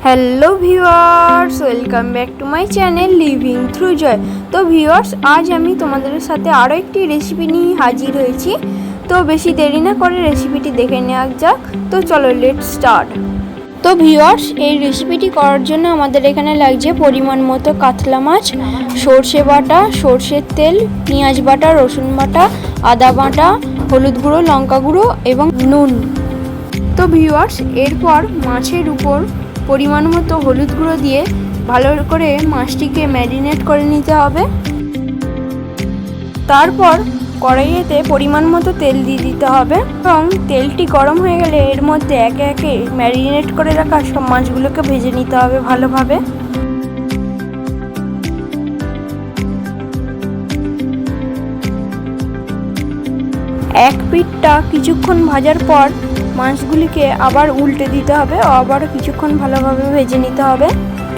Hello viewers, welcome back to my channel living through joy. তো viewers, আজ আমি তোমাদের সাথে আরও একটি রেসিপি নিয়ে হাজির হয়েছি। তো বেশি দেরি না করে রেসিপিটি দেখে নেওয়া যাক। তো চলো লেটস স্টার্ট। তো ভিউয়ার্স, এই রেসিপিটি করার জন্য আমাদের এখানে লাগছে পরিমাণ মতো কাতলা মাছ, সর্ষে বাটা, সর্ষের তেল, পেঁয়াজ বাটা, রসুন বাটা, আদা বাটা, হলুদ গুঁড়ো, লঙ্কা গুঁড়ো এবং নুন। তো ভিউয়ার্স, এরপর মাছের উপর পরিমাণ মতো হলুদ গুঁড়ো দিয়ে ভালো করে মাছটিকে ম্যারিনেট করে নিতে হবে। তারপর কড়াইয়েতে পরিমাণ মতো তেল দিয়ে দিতে হবে এবং তেলটি গরম হয়ে গেলে এর মধ্যে একে একে ম্যারিনেট করে রাখা সব মাছগুলোকে ভেজে নিতে হবে ভালোভাবে। এক পিঠটা কিছুক্ষণ ভাজার পর মাছগুলিকে আবার উল্টে দিতে হবে ও আবার কিছুক্ষণ ভালোভাবে ভেজে নিতে হবে।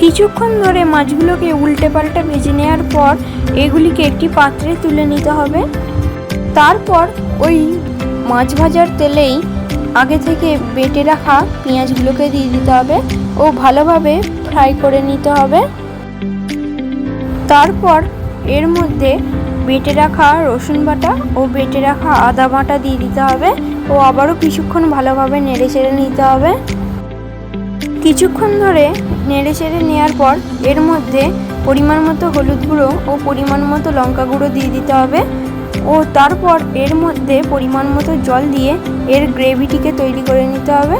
কিছুক্ষণ ধরে মাছগুলোকে উল্টে পাল্টে ভেজে নেওয়ার পর এগুলিকে একটি পাত্রে তুলে নিতে হবে। তারপর ওই মাছ ভাজার তেলেই আগে থেকে বেটে রাখা পেঁয়াজগুলোকে দিয়ে দিতে হবে ও ভালোভাবে ফ্রাই করে নিতে হবে। তারপর এর মধ্যে বেটে রাখা রসুন বাটা ও বেটে রাখা আদা বাটা দিয়ে দিতে হবে ও আবারও কিছুক্ষণ ভালোভাবে নেড়ে চেড়ে নিতে হবে। কিছুক্ষণ ধরে নেড়ে চেড়ে নেওয়ার পর এর মধ্যে পরিমাণ মতো হলুদ গুঁড়ো ও পরিমাণ মতো লঙ্কা গুঁড়ো দিয়ে দিতে হবে ও তারপর এর মধ্যে পরিমাণ মতো জল দিয়ে এর গ্রেভিটিকে তৈরি করে নিতে হবে।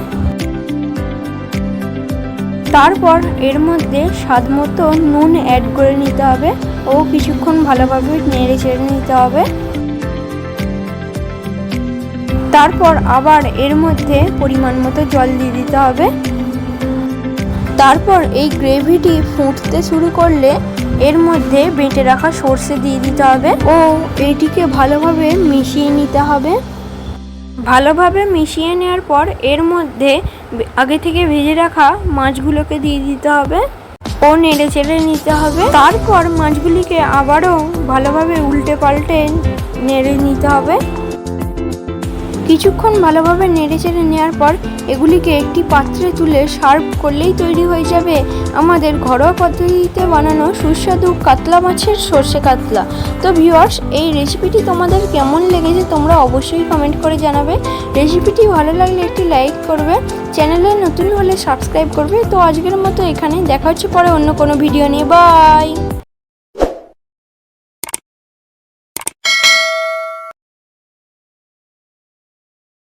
তারপর এর মধ্যে স্বাদ মতো নুন অ্যাড করে নিতে হবে ও কিছুক্ষণ ভালোভাবে নেড়ে চেড়ে নিতে হবে। তারপর আবার এর মধ্যে পরিমাণ মতো জল দিয়ে দিতে হবে। তারপর এই গ্রেভিটি ফুটতে শুরু করলে এর মধ্যে বেটে রাখা সর্ষে দিয়ে দিতে হবে ও এটিকে ভালোভাবে মিশিয়ে নিতে হবে। ভালোভাবে মিশিয়ে নেওয়ার পর এর মধ্যে আগে থেকে ভেজে রাখা মাছগুলোকে দিয়ে দিতে হবে ও নেড়ে চেড়ে নিতে হবে। তারপর মাছগুলিকে আবারও ভালোভাবে উল্টে পাল্টে নেড়ে নিতে হবে। কিছুক্ষণ ভালোভাবে নেড়ে চেড়ে নেওয়ার পর এগুলিকে একটি পাত্রে তুলে সার্ভ করলেই তৈরি হয়ে যাবে আমাদের ঘরোয়া পদ্ধতিতে বানানো সুস্বাদু কাতলা মাছের সর্ষে কাতলা। তো ভিউয়ার্স, এই রেসিপিটি তোমাদের কেমন লেগেছে তোমরা অবশ্যই কমেন্ট করে জানাবে। রেসিপিটি ভালো লাগলে একটি লাইক করবে, চ্যানেলে নতুন হলে সাবস্ক্রাইব করবে। তো আজকের মতো এখানে দেখা হচ্ছে পরে অন্য কোনো ভিডিও নিয়ে। বাই।